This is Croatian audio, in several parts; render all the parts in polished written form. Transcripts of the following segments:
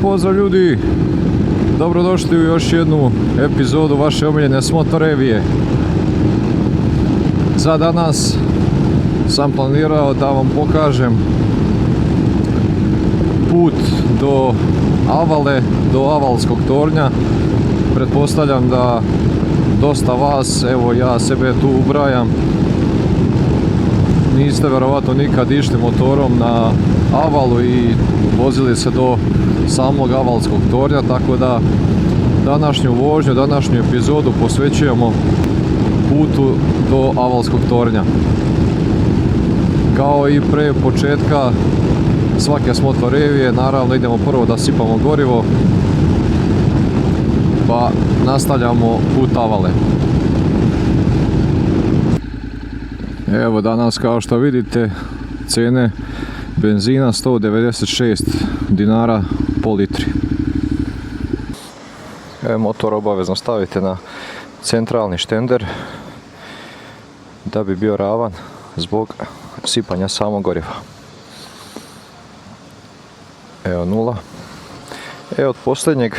pozdrav ljudi, dobrodošli u još jednu epizodu vaše omiljene Motorevije. Za danas sam planirao da vam pokažem put do Avale, do Avalskog tornja. Pretpostavljam da dosta vas, evo ja sebe tu ubrajam, niste vjerovatno nikad išli motorom na Avalu i vozili se do samog Avalskog tornja, tako da današnju vožnju, današnju epizodu posvećujemo putu do Avalskog tornja. Kao i pre početka svake Motorevije, naravno idemo prvo da sipamo gorivo, pa nastavljamo put Avale. Evo danas, kao što vidite, cijene benzina 196 dinara po litri. Evo, motor obavezno stavite na centralni štender da bi bio ravan zbog sipanja samog goriva. Evo 0. Evo, od posljednjeg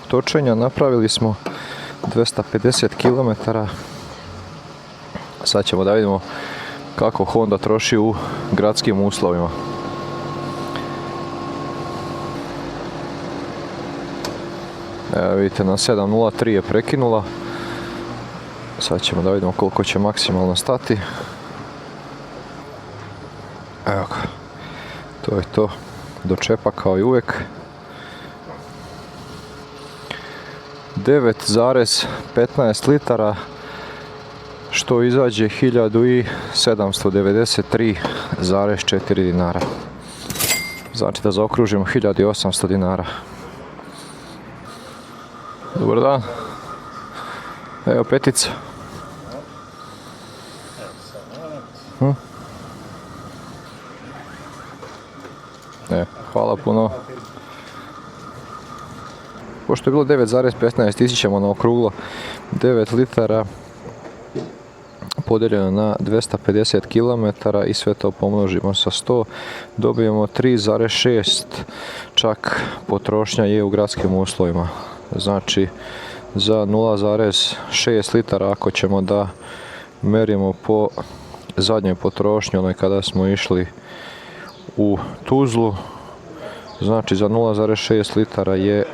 točenja napravili smo 250 km. Sad ćemo da vidimo kako Honda troši u gradskim uslovima. Evo vidite, na 7.03 je prekinula. Sad ćemo da vidimo koliko će maksimalno stati. Evo ga, to je to, do čepa kao i uvijek. 9,15 litara, što izađe 1793,4 dinara. Znači da zaokružimo 1800 dinara. Dobar dan. Evo petica. Hvala puno. Pošto je bilo 9,15, ističemo na okruglo 9 litara podijeljeno na 250 km i sve to pomnožimo sa 100, dobijemo 3,6 čak potrošnja je u gradskim uslovima. Znači za 0,6 litara ako ćemo da merimo po zadnjoj potrošnji, onaj kada smo išli u Tuzlu, znači za 0,6 litara je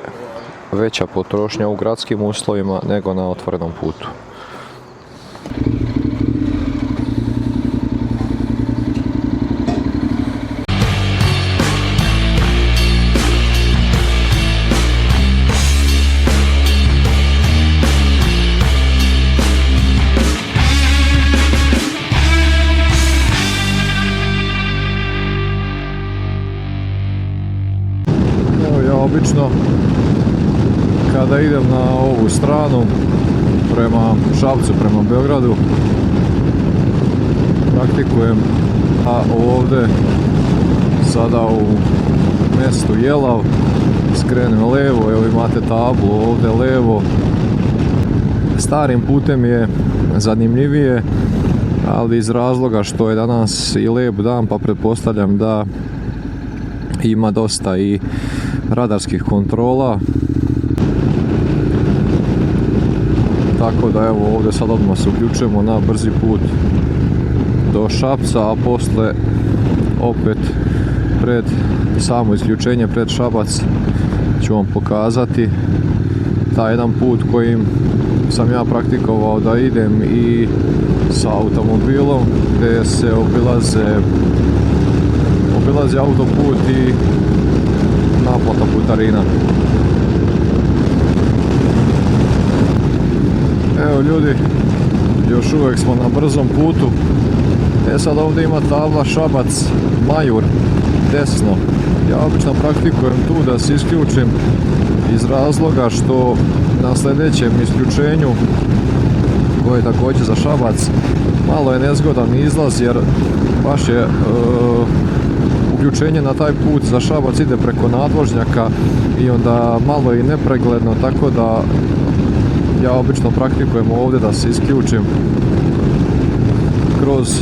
veća potrošnja u gradskim uslovima nego na otvorenom putu. Obično kada idem na ovu stranu prema Šapcu, prema Beogradu, praktikujem, a ovdje sada u mjestu Jelav skrenem levo, evo imate tablu ovdje levo. Starim putem je zanimljivije, ali iz razloga što je danas i lijep dan, pa pretpostavljam da ima dosta i radarskih kontrola, tako da evo ovdje sad odmah se uključujemo na brzi put do Šapca, a posle opet pred samo isključenje pred Šabac ću vam pokazati taj jedan put kojim sam ja praktikovao da idem i sa automobilom, gdje se obilazi autoput i naplata putarina. Evo ljudi, još uvijek smo na brzom putu. Sad ovdje ima tabla Šabac Majur desno. Ja obično praktikujem tu da se isključim iz razloga što na sljedećem isključenju, koje je također za Šabac, malo je nezgodan izlaz jer baš je uključenje na taj put za Šabac ide preko nadvožnjaka i onda malo je nepregledno, tako da ja obično praktikujem ovdje da se isključim kroz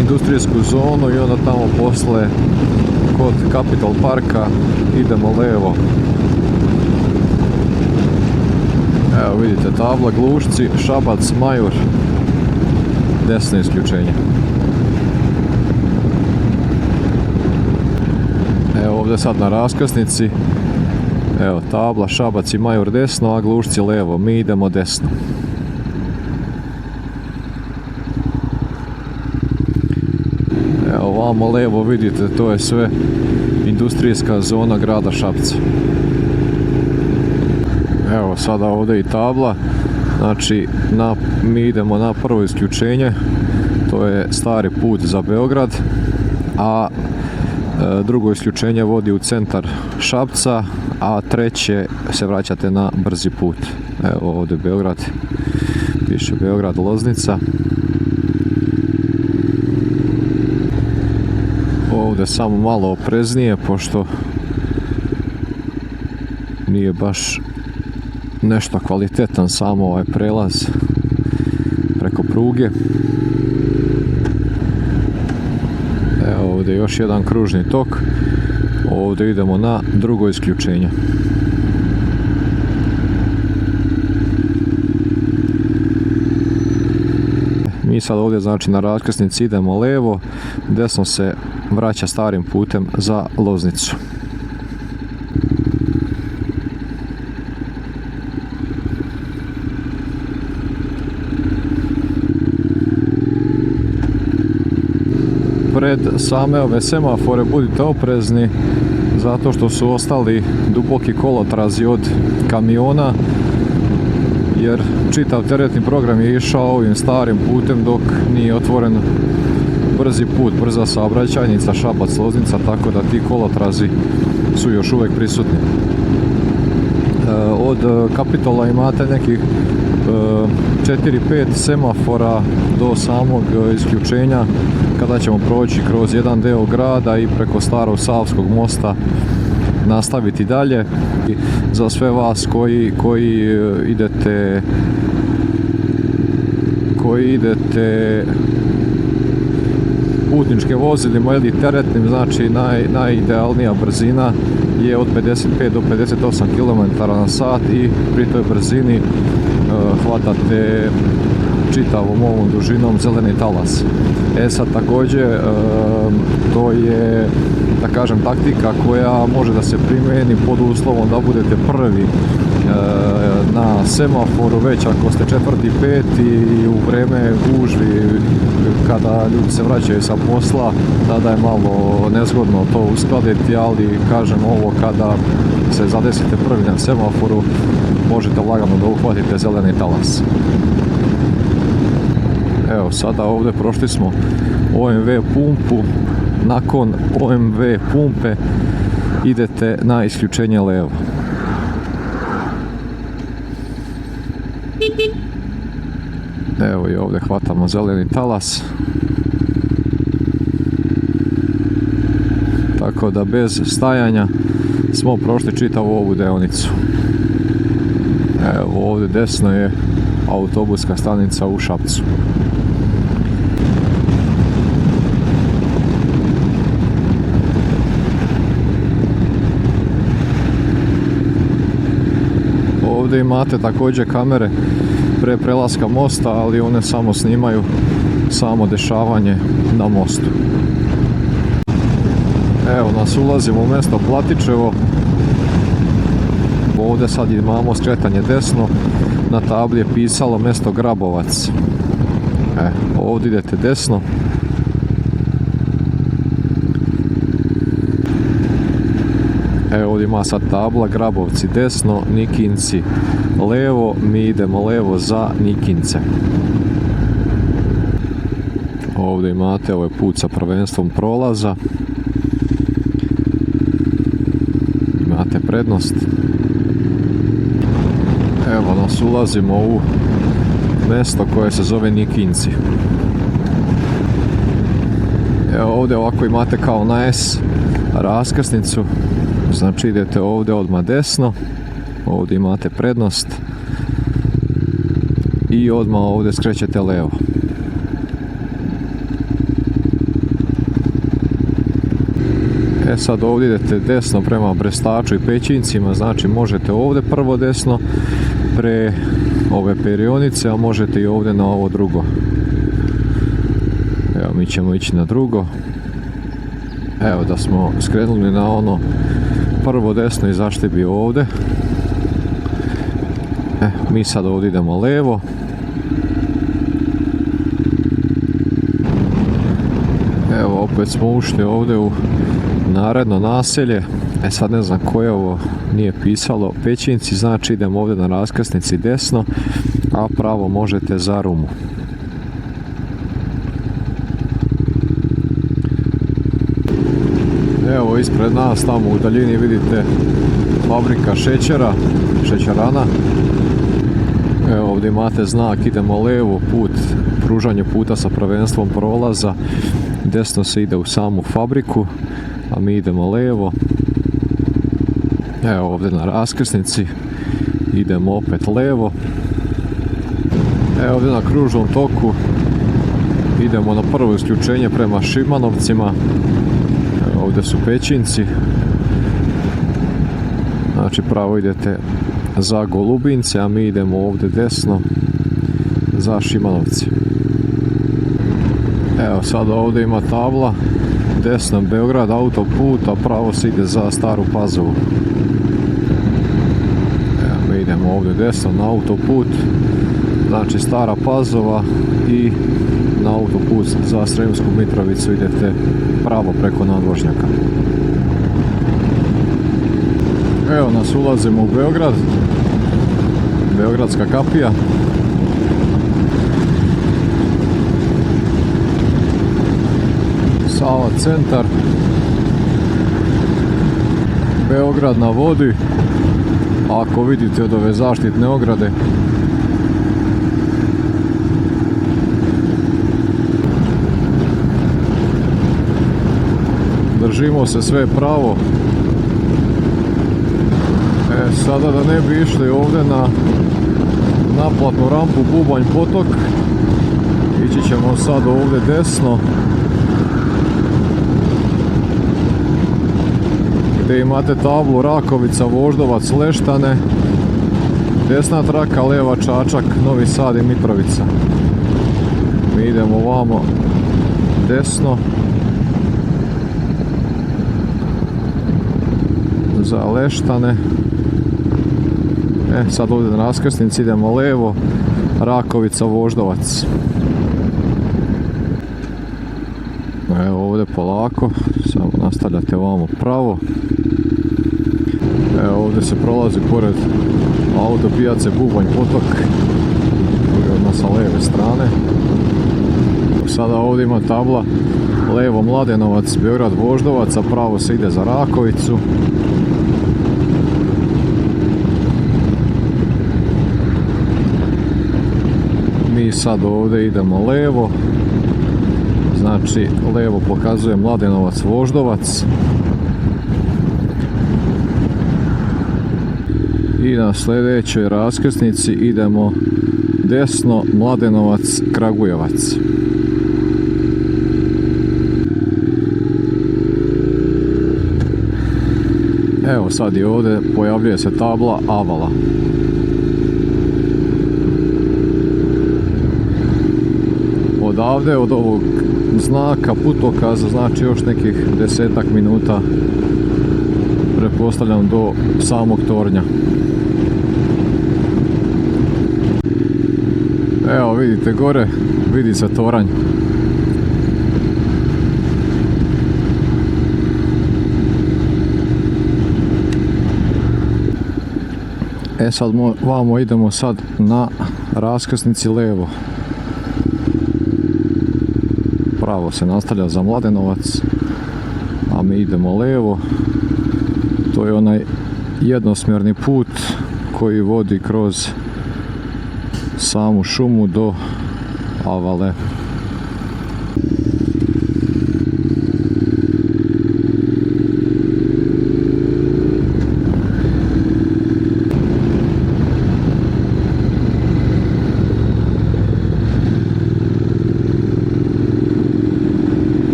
industrijsku zonu i onda tamo posle kod Capital Parka idemo levo. Evo vidite tabla Glušci, Šabac, Majur, desno isključenje. Evo ovdje sad na raskrsnici, evo tabla Šabac i Majur desno, a Glušci levo, mi idemo desno. Evo ovamo levo vidite, to je sve industrijska zona grada Šapca. Evo sada ovdje i tabla, znači mi idemo na prvo isključenje, to je stari put za Beograd, a drugo isključenje vodi u centar Šapca, a treće se vraćate na brzi put. Evo ovdje Beograd, piše Beograd Loznica. Ovdje samo malo opreznije, pošto nije baš nešto kvalitetan samo ovaj prelaz preko pruge. Evo ovdje još jedan kružni tok, ovdje idemo na drugo isključenje. Mi sad ovdje znači na raskrsnici idemo levo, desno se vraća starim putem za Loznicu. Pred same ove semafore budite oprezni, zato što su ostali duboki kolotrazi od kamiona, jer čitav teretni program je išao ovim starim putem dok nije otvoren brzi put, brza saobraćajnica Šabac-Loznica, tako da ti kolotrazi su još uvijek prisutni. Od Kapitola imate nekih 4-5 semafora do samog isključenja, kada ćemo proći kroz jedan deo grada i preko Starog Savskog mosta nastaviti dalje. Za sve vas koji idete putničkim vozilima ili teretnim, znači najidealnija brzina je od 55 do 58 km/h i pri toj brzini hvatate čitavom ovom dužinom zeleni talas. Sad također to je, da kažem, taktika koja može da se primjeni pod uslovom da budete prvi na semaforu, već ako ste četvrti, peti i u vreme gužvi kada ljudi se vraćaju sa posla, tada je malo nezgodno to uskladiti, ali kažem, ovo kada se zadesite prvi na semaforu možete lagano da uhvatite zeleni talas. Evo sada ovdje prošli smo OMV pumpu, nakon OMV pumpe idete na isključenje levo. Evo i ovdje hvatamo zeleni talas. Tako da bez stajanja smo prošli čitavu ovu deonicu. Evo ovdje desno je autobuska stanica u Šapcu. Ovdje imate također kamere pre prelaska mosta, ali one samo snimaju samo dešavanje na mostu. Evo nas ulazimo u mjesto Platičevo. Ovdje sad imamo skretanje desno, na tabli je pisalo mjesto Grabovac. Ovdje idete desno. Evo ovdje ima sad tabla Grabovci desno, Nikinci levo, mi idemo levo za Nikince. Ovdje imate ovaj put sa prvenstvom prolaza. Imate prednost. Evo nas ulazimo u mjesto koje se zove Nikinci. Evo ovdje ovako imate kao na S raskrsnicu. Znači idete ovdje odmah desno, ovdje imate prednost i odmah ovdje skrećete levo. Sad ovdje idete desno prema Brestaču i Pećincima, znači možete ovdje prvo desno pre ove perionice, a možete i ovdje na ovo drugo. Evo, mi ćemo ići na drugo. Evo, da smo skrenuli na ono prvo desno i zašli bi ovdje. Mi sad ovdje idemo levo. Evo, opet smo ušli ovdje u naredno naselje. Sad ne znam koje ovo, nije pisalo Pećinci, znači idemo ovdje na raskrsnici desno, a pravo možete za Rumu. Evo, ispred nas tamo u daljini vidite fabrika šećera, šećerana. Evo, ovdje imate znak, idemo levo, put, pružanje puta sa prvenstvom prolaza. Desno se ide u samu fabriku, a mi idemo levo. Evo, ovdje na raskrsnici idemo opet levo. Evo, ovdje na kružnom toku idemo na prvo isključenje prema Šimanovcima. Evo, ovdje su Pećinci. Znači, pravo idete za Golubince, a mi idemo ovdje desno za Šimanovci. Evo, sad ovdje ima tabla desno Beograd autoput, a pravo se ide za Staru Pazovu. Evo, mi idemo ovdje desno na autoput, znači Stara Pazova, i na autoput za Sremsku Mitrovicu idete pravo preko nadvožnjaka. Evo nas, ulazimo u Beograd, Beogradska kapija. Sava centar, Beograd na vodi. Ako vidite od ove zaštitne ograde, držimo se sve pravo. Sada da ne bi išli ovdje na naplatnu rampu Bubanj potok, ići ćemo sad ovdje desno, gdje imate tablu Rakovica, Voždovac, Leštane, desna traka, lijeva Čačak, Novi Sad i Mitrovica. Mi idemo ovamo desno za Leštane. Sad ovdje na raskrsnici idemo levo, Rakovica, Voždovac. Evo, ovdje polako, samo nastavljate ovamo pravo. Evo, ovdje se prolazi pored autopijace Bubanj potok, odmah sa lijeve strane. Sada ovdje ima tabla levo Mladenovac, Beograd, Voždovac, a pravo se ide za Rakovicu. Mi sad ovdje idemo levo, znači levo pokazuje Mladenovac, Voždovac. I na sljedećoj raskrsnici idemo desno, Mladenovac, Kragujevac. Evo, sad je ovdje, pojavljuje se tabla Avala. Odavde, od ovog znaka putokaza, znači još nekih 10-ak minuta, pretpostavljam, do samog tornja. Evo, vidite gore, vidi se toranj. Sad vamo idemo sad na raskrsnici levo. Pravo se nastavlja za Mladenovac, a mi idemo levo. To je onaj jednosmjerni put koji vodi kroz samu šumu do Avale.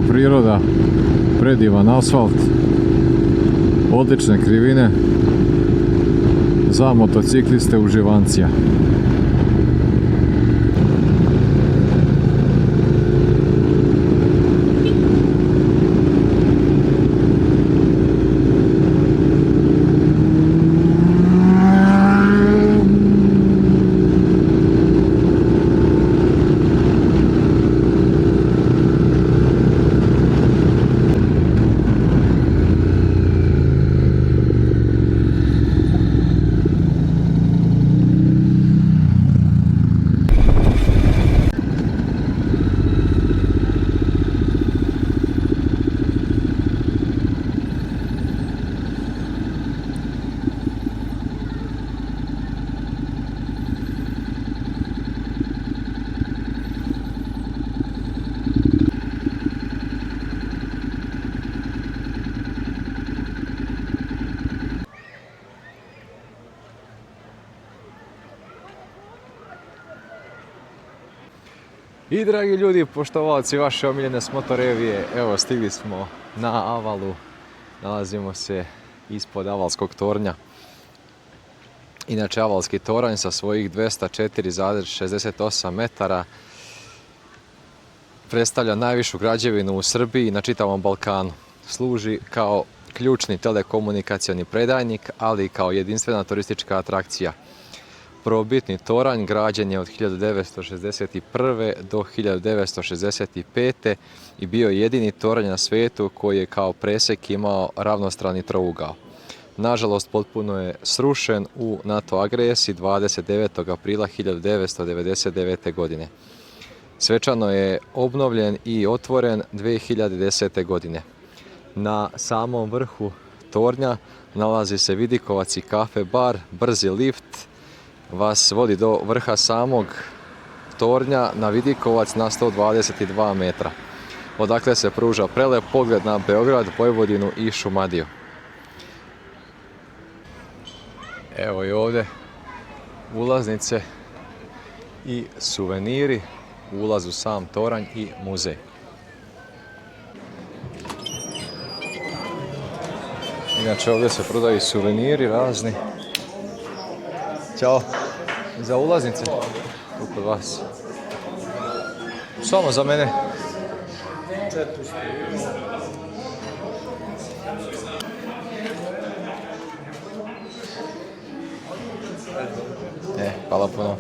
priroda, predivan asfalt, odlične krivine za motocikliste uživancija. I dragi ljudi, poštovalci vaše omiljene Motorevije, evo stigli smo na Avalu, nalazimo se ispod Avalskog tornja. Inače Avalski toranj sa svojih 204,68 metara predstavlja najvišu građevinu u Srbiji i na čitavom Balkanu. Služi kao ključni telekomunikacioni predajnik, ali i kao jedinstvena turistička atrakcija. Prvobitni toranj građen je od 1961. do 1965. i bio je jedini toranj na svijetu koji je kao presjek imao ravnostrani trougao. Nažalost, potpuno je srušen u NATO agresiji 29. aprila 1999. godine. Svečano je obnovljen i otvoren 2010. godine. Na samom vrhu tornja nalazi se vidikovac i kafe bar, brzi lift vas vodi do vrha samog tornja na vidikovac na 122 metra. Odakle se pruža prelep pogled na Beograd, Vojvodinu i Šumadiju. Evo i ovdje ulaznice i suveniri, ulaz u sam toranj i muzej. Inače ovdje se prodaju suveniri razni. Ćao. Za ulaznice? Tu kod vas. Samo za mene. 400. Hvala puno.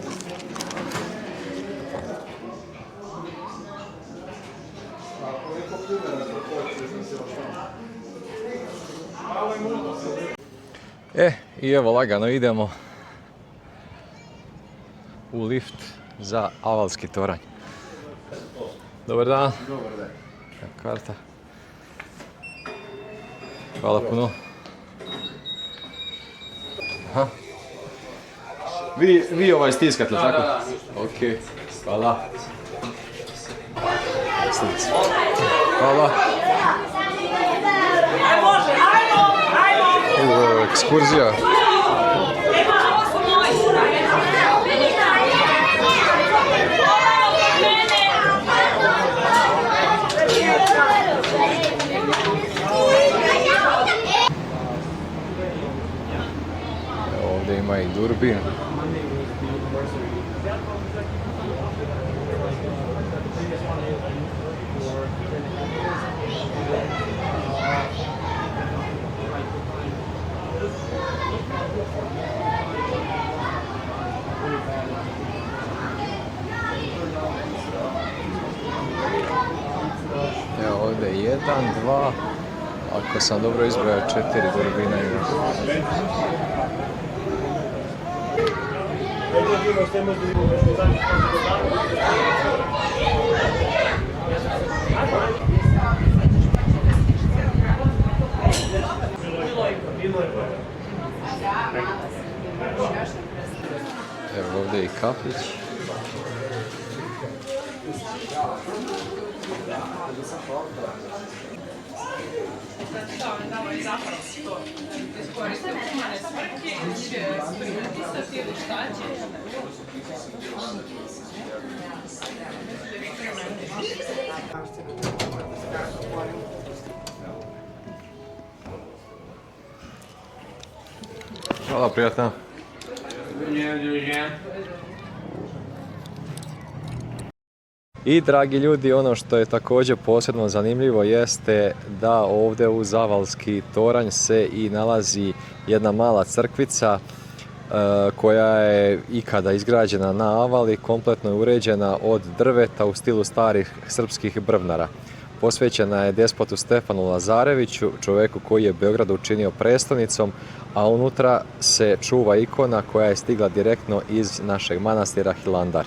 I evo lagano idemo u lift za Avalski toranj. Dobar dan. Dobar dan. Karta. Hvala puno. Aha. Vi ovaj stiskate, tako? Da. Ok, hvala. Hvala. Ekskurzija. Ovdje ima i durbin. Evo ovdje 1, 2, ako sam dobro izbrojao 4 durbina ima. Evo ovdje i kafić. Hvala, prijatno. I dragi ljudi, ono što je također posebno zanimljivo jeste da ovdje uz Avalski toranj se i nalazi jedna mala crkvica koja je ikada izgrađena na Avali, kompletno je uređena od drveta u stilu starih srpskih brvnara. Posvećena je despotu Stefanu Lazareviću, čovjeku koji je Beograd učinio prestolnicom, a unutra se čuva ikona koja je stigla direktno iz našeg manastira Hilandar.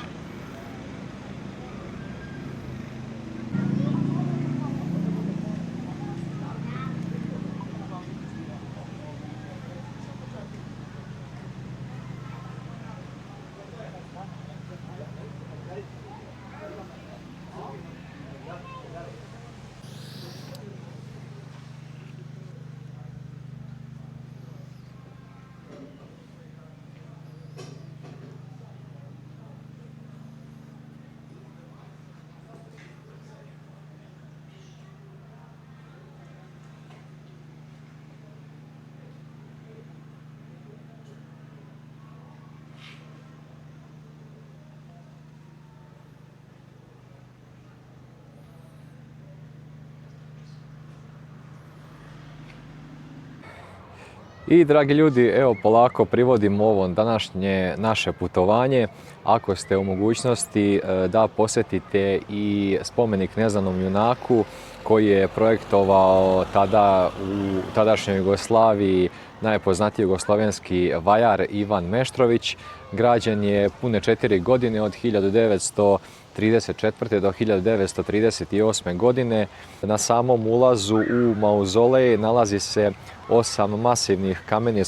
I dragi ljudi, evo polako privodimo ovo današnje naše putovanje. Ako ste u mogućnosti da posjetite i spomenik neznanom junaku koji je projektovao tada u tadašnjoj Jugoslaviji najpoznatiji jugoslovenski vajar Ivan Meštrović. Građen je pune 4 godine od 1934. do 1938. godine. Na samom ulazu u mauzolej nalazi se 8 masivnih kamenih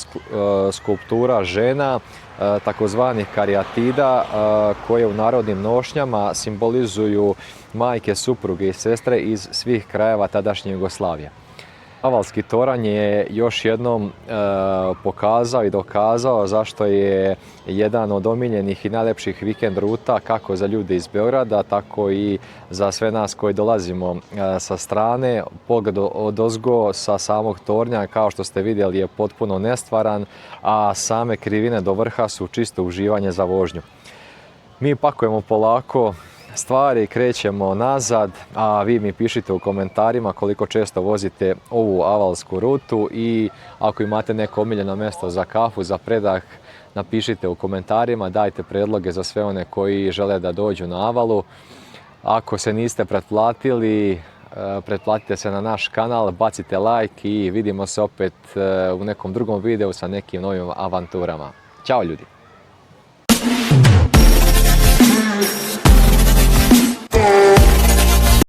skulptura žena, takozvanih karijatida, koje u narodnim nošnjama simbolizuju majke, supruge i sestre iz svih krajeva tadašnje Jugoslavije. Avalski toranj je još jednom pokazao i dokazao zašto je jedan od omiljenih i najlepših vikend ruta kako za ljude iz Beograda, tako i za sve nas koji dolazimo sa strane. Pogled odozgo sa samog tornja, kao što ste vidjeli, je potpuno nestvaran, a same krivine do vrha su čisto uživanje za vožnju. Mi pakujemo polako stvari, krećemo nazad, a vi mi pišite u komentarima koliko često vozite ovu avalsku rutu i ako imate neko omiljeno mjesto za kafu, za predah, napišite u komentarima, dajte predloge za sve one koji žele da dođu na Avalu. Ako se niste pretplatili, pretplatite se na naš kanal, bacite like i vidimo se opet u nekom drugom videu sa nekim novim avanturama. Ćao ljudi!